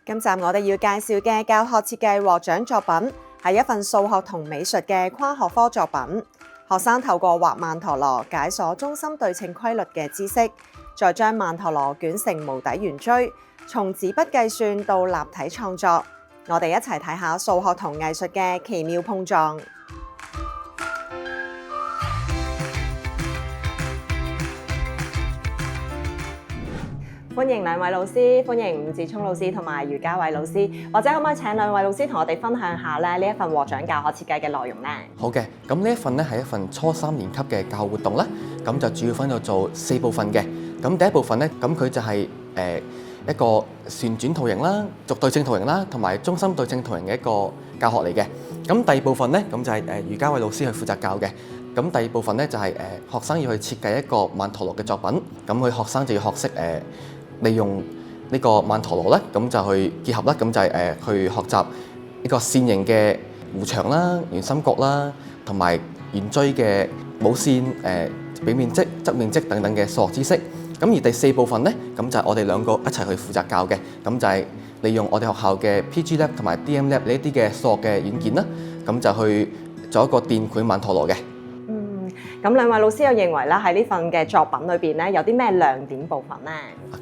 今集我哋要介紹嘅教學設計獲獎作品係一份數學同美術嘅跨學科作品。學生透過畫曼陀羅解鎖中心對稱規律嘅知識，再將曼陀羅捲成無底圓錐，從紙筆計算到立體創作。我哋一齊睇下數學同藝術嘅奇妙碰撞。歡迎兩位老師，歡迎伍智聰老師同埋余嘉偉老師，或者可唔可以請兩位老師同我哋分享下呢一份獲獎教學設計嘅內容呢？好嘅，咁呢一份咧係一份初三年級嘅教學活動啦，咁就主要分咗做4部分嘅。咁第一部分咧，咁佢就係一個旋轉圖形啦、軸對稱圖形啦，同埋中心對稱圖形嘅一個教學嚟嘅。咁第二部分咧，咁就係余嘉偉老師去負責教嘅。咁第二部分咧就係學生要去設計一個曼陀羅嘅作品，咁佢學生就要學識利用呢個曼陀羅咧，咁就去結合啦，咁就係去學習呢個線形嘅弧長啦、圓心角啦，同埋圓錐嘅母線、表面積、側面積等等嘅數學知識。咁而第4部分咧，咁就係我哋兩個一齊去負責教嘅，咁就係利用我哋學校嘅 PG Lab 同埋 DM Lab 呢一啲嘅數學嘅軟件啦，咁就去做一個電繪曼陀羅嘅。咁兩位老師又認為咧喺呢份嘅作品裏邊咧有啲咩亮點部分呢？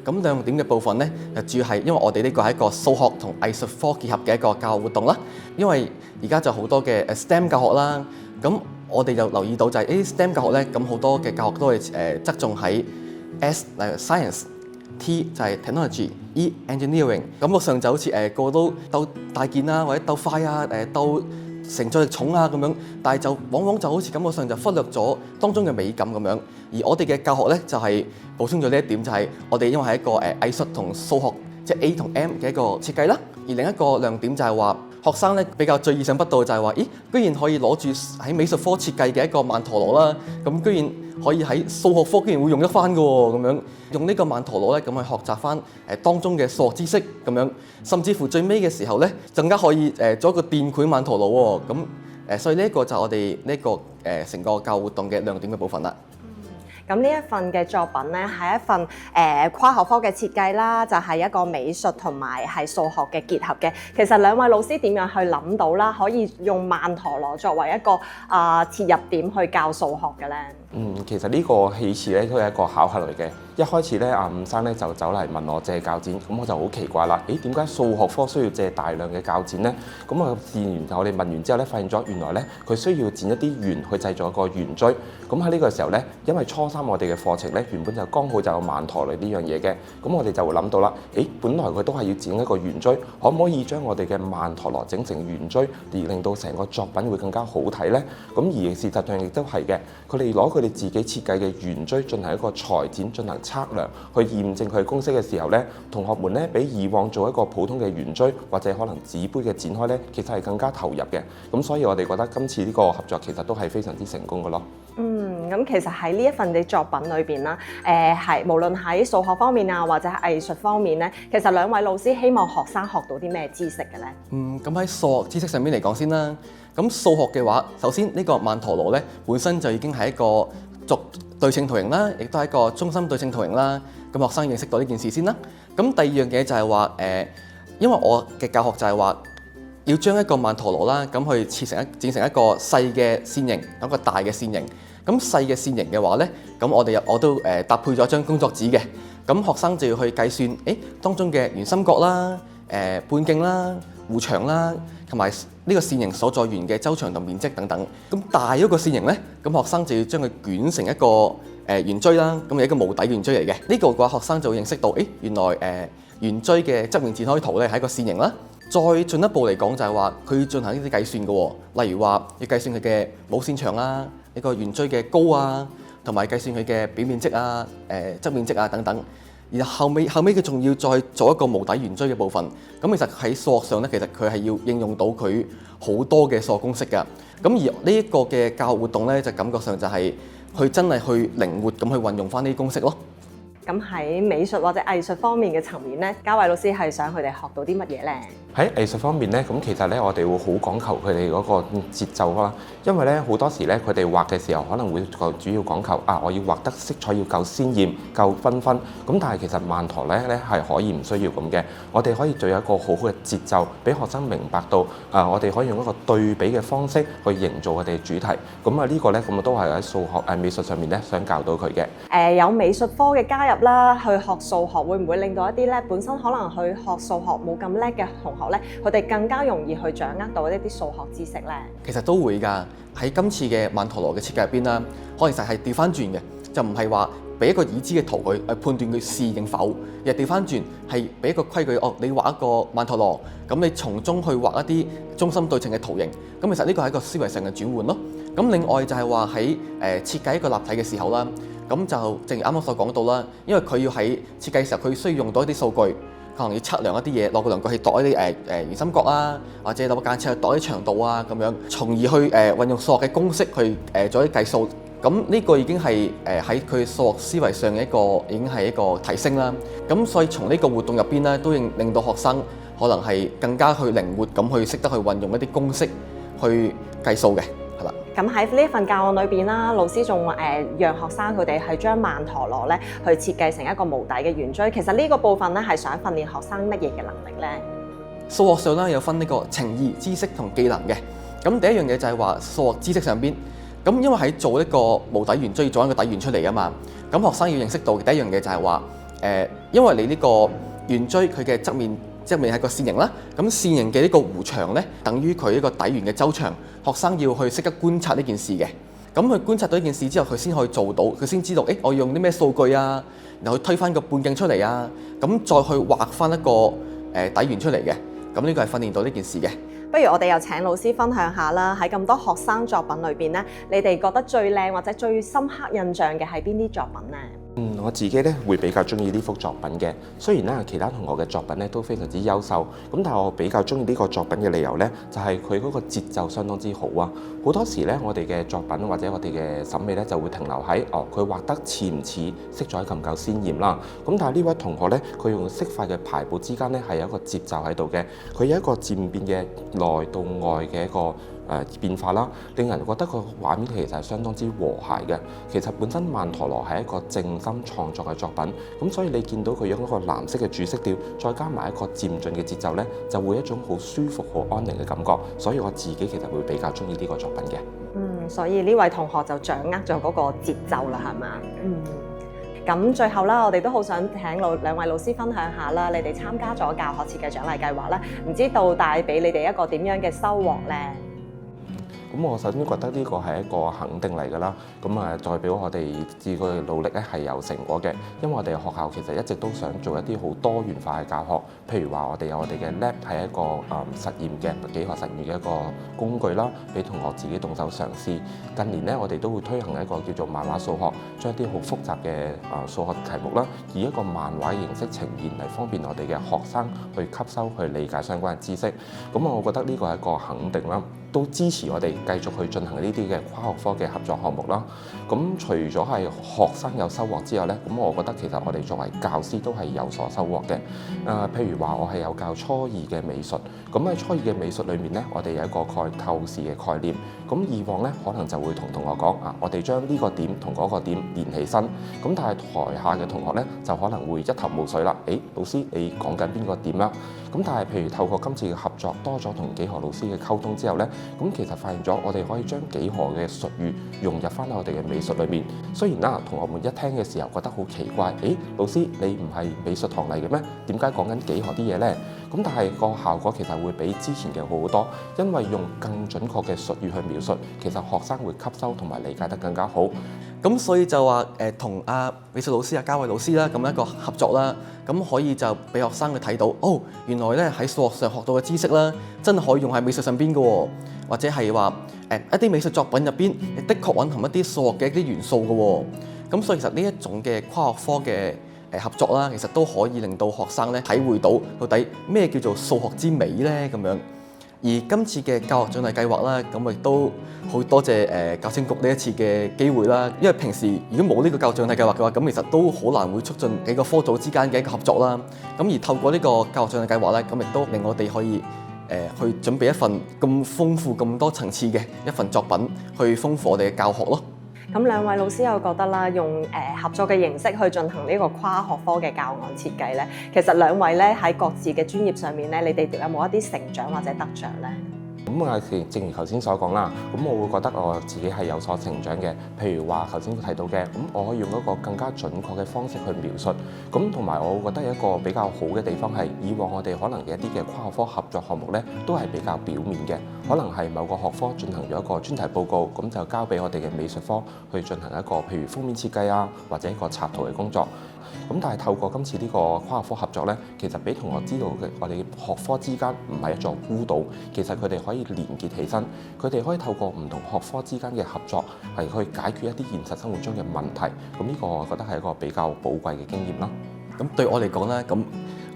咁亮點嘅部分咧，就主要係因為我哋呢個係一個數學同藝術科結合嘅一個教學活動啦。因為而家就好多嘅STEM 教學啦，咁我哋就留意到就係STEM 教學咧，咁好多嘅教學都係側重喺 S 例如 Science、T 就係 Technology、E Engineering。感覺上就好似個個都鬥大件啊，或者鬥快啊，鬥承載力重啊咁樣，但係就往往就好似感覺上就忽略咗當中嘅美感咁樣。而我哋嘅教學咧就係補充咗呢一點，就係我哋因為係一個藝術同數學即係 A 同 M 嘅一個設計啦。而另一個亮點就係話學生咧比較最意想不到就係話，咦，居然可以攞住喺美術科設計嘅一個曼陀羅啦，咁居然可以喺數學科居然會用得翻嘅喎，咁樣用呢個曼陀羅咧咁去學習翻當中嘅數學知識咁樣，甚至乎最尾嘅時候咧更加可以做一個電繪曼陀羅喎，咁所以呢一個就係我哋呢個成個教育活動嘅亮點嘅部分啦。咁呢一份嘅作品咧係一份跨學科嘅設計啦，就係一個美術同埋係數學嘅結合嘅。其實兩位老師點樣去諗到啦，可以用曼陀羅作為一個切入點去教數學嘅咧？其實呢個起始咧都係一個巧合嚟嘅。一開始咧，伍生咧就走嚟問我借鉸剪，咁我就好奇怪啦。點解數學科需要借大量嘅鉸剪咧？咁我自然我哋問完之後咧，發現咗原來咧佢需要剪一啲圓去製造一個圓錐。咁喺呢個時候咧，因為初三我哋嘅課程咧原本就剛好就有曼陀羅呢樣嘢嘅，咁我哋就會諗到啦。本來佢都係要剪一個圓錐，可唔可以將我哋嘅曼陀羅整成圓錐，而令到成個作品會更加好睇咧？咁而事實上亦都係嘅，佢哋攞佢哋自己設計嘅圓錐進行一個裁剪，進行測量，去驗證佢公式嘅時候咧，同學們咧比以往做一個普通嘅圓錐或者可能紙杯嘅剪開咧，其實係更加投入嘅。咁所以我哋覺得今次呢個合作其實都係非常之成功嘅咯。咁其實喺呢一份嘅作品裏邊啦，係無論喺數學方面啊，或者係藝術方面咧，其實兩位老師希望學生學到啲咩知識嘅咧？咁喺數學知識上面嚟講先啦。咁數學嘅話，首先呢個曼陀羅咧本身就已經係一個軸對稱圖形啦，亦都係一個中心對稱圖形啦。咁學生認識到呢件事先啦。咁第二樣嘢就係話因為我嘅教學就係話要將一個曼陀羅啦，咁去剪成一個細嘅線形，一個大嘅線形。咁細嘅線形嘅話咧，咁我都搭配咗張工作紙嘅。咁學生就要去計算，當中嘅圓心角啦、半徑啦、弧長啦，同埋呢個線形所在圓嘅周長同面積等等。咁大嗰個線形咧，咁學生就要將佢捲成一個圓錐啦，咁係一個無底圓錐嚟嘅。呢個嘅話，學生就會認識到，原來圓錐嘅側面展開圖咧係一個線形啦。再進一步嚟講就係話，佢要進行呢啲計算嘅喎，例如話要計算佢嘅母線長啦，呢個圓錐嘅高啊，同埋計算佢嘅表面積啊、側面積啊等等。然後後尾佢仲要再做一個無底圓錐嘅部分。咁其實喺數學上咧，其實佢係要應用到佢好多嘅數學公式㗎。咁而呢一個嘅教學活動咧，就感覺上就係去真係去靈活咁去運用翻呢啲公式咯。咁喺美術或者藝術方面嘅層面咧，嘉偉老師係想佢哋學到啲乜嘢咧？喺藝術方面咧，咁其實咧我哋會好講求佢哋嗰個節奏啦，因為咧好多時咧佢哋畫嘅時候可能會主要講求我要畫得色彩要夠鮮豔、夠繽紛。咁但係其實曼陀羅咧係可以唔需要咁嘅，我哋可以做一個好好嘅節奏，俾學生明白到我哋可以用一個對比嘅方式去營造我哋嘅主題。咁呢個咧咁都係喺數學美術上面咧想教到佢嘅。有美術科嘅加入啦，去學數學會唔會令到一啲咧本身可能去學數學冇咁叻嘅同學咧，佢哋更加容易去掌握到一啲數學知識咧？其實都會㗎。喺今次嘅曼陀羅嘅設計入邊啦，可能其實係調翻轉嘅，就唔係話俾一個已知嘅圖佢去判斷佢是定否，而係調翻轉係俾一個規矩，你畫一個曼陀羅，咁你從中去畫一啲中心對稱嘅圖形。咁其實呢個係一個思維上嘅轉換咯。咁另外就係話喺設計一個立體嘅時候啦，咁就正如啱啱所講到啦，因為佢要喺設計嘅時候，佢需要用到一啲數據。可能要測量一啲嘢，攞個量角器度一啲圓心角啊，或者攞個間尺去度啲長度啊，咁樣，從而去運用數學嘅公式去做一啲計數。咁呢個已經係喺佢數學思維上嘅已經係一個提升啦。咁所以從呢個活動入邊咧，都令到學生可能係更加去靈活咁去識得去運用一啲公式去計數嘅。咁喺呢一份教案裏邊啦，老師仲讓學生佢哋係將曼陀羅咧去設計成一個無底嘅圓錐。其實呢個部分咧係想訓練學生乜嘢嘅能力咧？數學上咧有分呢個情意、知識同技能嘅。咁第一樣嘢就係話數學知識上邊，咁因為喺做一個無底圓錐，做一個底圓出嚟啊嘛。咁學生要認識到第一樣嘢就係話因為你呢個圓錐佢嘅側面係個線形啦，咁線形嘅呢個弧長咧，等於佢一個底圓嘅周長。學生要去識得觀察呢件事嘅，咁佢觀察到呢件事之後，佢先可以做到，佢先知道，我要用啲咩數據啊，然後去推翻個半徑出嚟啊，咁再去畫翻一個底圓出嚟嘅，咁呢個係訓練到呢件事嘅。不如我哋又請老師分享下啦，喺咁多學生作品裏邊咧，你哋覺得最靚或者最深刻印象嘅係邊啲作品咧？我自己咧會比較中意呢幅作品嘅。雖然咧其他同學嘅作品咧都非常之優秀，咁但係我比較中意呢個作品嘅理由咧，就係佢嗰個節奏相當之好啊！好多時咧，我哋嘅作品或者我哋嘅審美咧就會停留喺佢畫得似唔似，色彩夠唔夠鮮豔啦。咁但係呢位同學咧，佢用色塊嘅排布之間咧係有一個節奏喺度嘅，佢有一個漸變嘅內到外嘅一個變化啦，令人覺得個畫面其實係相當之和諧嘅。其實本身曼陀羅係一個靜心創作嘅作品，咁所以你見到佢用一個藍色嘅主色調，再加埋一個漸進嘅節奏呢，就會一種好舒服、好安寧嘅感覺。所以我自己其實會比較中意呢個作品嘅。所以呢位同學就掌握咗嗰個節奏啦，係嘛？咁最後啦，我哋都好想請兩位老師分享下啦，你哋參加咗教學設計獎勵計劃啦，唔知道帶俾你哋一個點樣嘅收穫呢？咁我首先覺得呢個係一個肯定嚟㗎啦，咁代表我哋自己嘅努力咧係有成果嘅。因為我哋學校其實一直都想做一啲好多元化嘅教學，譬如話我哋有我哋嘅 lab 係一個實驗嘅幾何實驗嘅一個工具啦，俾同學自己動手嘗試。近年咧，我哋都會推行一個叫做漫畫數學，將一啲好複雜嘅數學題目啦，以一個漫畫形式呈現嚟方便我哋嘅學生去吸收、去理解相關嘅知識。咁我覺得呢個係一個肯定啦。都支持我哋繼續去進行呢啲嘅跨學科嘅合作項目啦。咁除咗係學生有收穫之外呢，咁我覺得其實我哋作為教師都係有所收穫嘅。譬如話我係有教初二嘅美術，咁喺初二嘅美術裏面呢，我哋有一個透視嘅概念。咁以往呢，可能就會同同學講我哋將呢個點同嗰個點連起身。咁但係台下嘅同學呢，就可能會一頭霧水啦。老師你講緊邊個點啦？咁但係譬如透過今次嘅合作，多咗同幾何老師嘅溝通之後呢，咁其實發現咗我哋可以將幾何嘅術語融入翻我哋嘅美術裏面。雖然啦，同學們一聽嘅時候覺得好奇怪，老師你唔係美術堂嚟嘅咩？點解講緊幾何啲嘢呢？咁但係個效果其實會比之前嘅好好多，因為用更準確嘅術語去描述，其實學生會吸收同埋理解得更加好。咁所以就話同美術老師嘉偉老師啦，咁一個合作啦，咁可以就俾學生去睇到，原來咧喺數學上學到嘅知識啦，真係可以用喺美術上邊嘅喎，或者係話一啲美術作品入邊，的確蘊含一啲數學嘅一啲元素嘅喎。咁所以其實呢一種嘅跨學科嘅合作啦，其實都可以令到學生咧體會到到底咩叫做數學之美咧咁樣。而今次嘅教學獎勵計劃啦，咁亦都好多謝教青局呢一次嘅機會啦。因為平時如果冇呢個教學獎勵計劃嘅話，咁其實都好難會促進幾個科組之間嘅一個合作啦。咁而透過呢個教學獎勵計劃咧，咁亦都令我哋可以去準備一份咁豐富、咁多層次嘅一份作品，去豐富我哋嘅教學咯。咁兩位老師又覺得啦，用合作嘅形式去進行呢個跨學科嘅教案設計咧，其實兩位咧喺各自嘅專業上面咧，你哋有冇一啲成長或者得着咧？咁啊，正如頭先所講啦，咁我會覺得我自己係有所成長嘅。譬如話頭先提到嘅，咁我可以用一個更加準確嘅方式去描述。咁同埋我會覺得有一個比較好嘅地方係，以往我哋可能嘅一啲嘅跨學科合作項目咧，都係比較表面嘅，可能係某個學科進行咗一個專題報告，咁就交俾我哋嘅美術科去進行一個譬如封面設計啊，或者一個插圖嘅工作。咁但係透過今次呢個跨學科合作咧，其實俾同學知道嘅我哋學科之間唔係一座孤島，其實佢哋可以連結起身，佢哋可以透過唔同學科之間嘅合作係去解決一啲現實生活中嘅問題。咁呢個我覺得係一個比較寶貴嘅經驗啦。咁對我嚟講咧，咁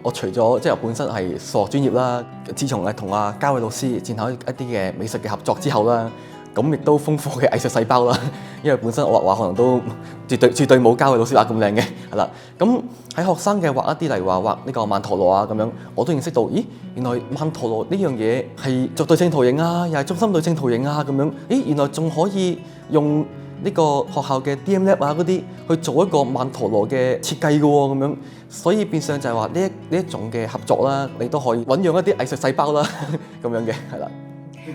我除咗即係本身係數學專業啦，自從咧同嘉偉老師展開一啲嘅美術嘅合作之後啦，咁亦都豐富嘅藝術細胞啦。因為本身我畫畫可能都絕對冇嘉偉老師畫咁靚嘅，係啦。咁喺學生嘅畫一啲，例如話畫呢個曼陀羅啊咁樣，我都認識到，咦，原來曼陀羅呢樣嘢係做對稱圖形啊，又係中心對稱圖形啊咁樣。咦，原來仲可以用呢個學校嘅 DMLab 啊嗰啲去做一個曼陀羅嘅設計嘅喎咁樣。所以變相就係話呢一種嘅合作啦，你都可以醖釀一啲藝術細胞啦咁樣嘅，係啦。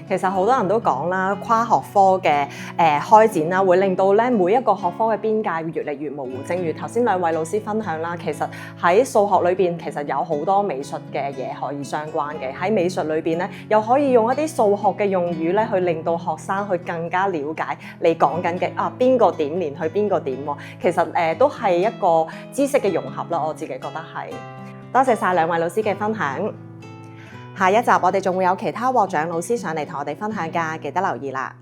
其實好多人都講啦，跨學科嘅開展啦，會令到咧每一個學科嘅邊界越嚟越模糊。正如頭先兩位老師分享啦，其實喺數學裏邊其實有好多美術嘅嘢可以相關嘅。喺美術裏邊咧，又可以用一啲數學嘅用語咧，去令到學生去更加了解你講緊嘅邊個點連去邊個點喎。其實都係一個知識嘅融合啦，我自己覺得係。多謝晒兩位老師嘅分享。下一集我哋仲會有其他獲獎老師上嚟同我哋分享㗎，記得留意啦。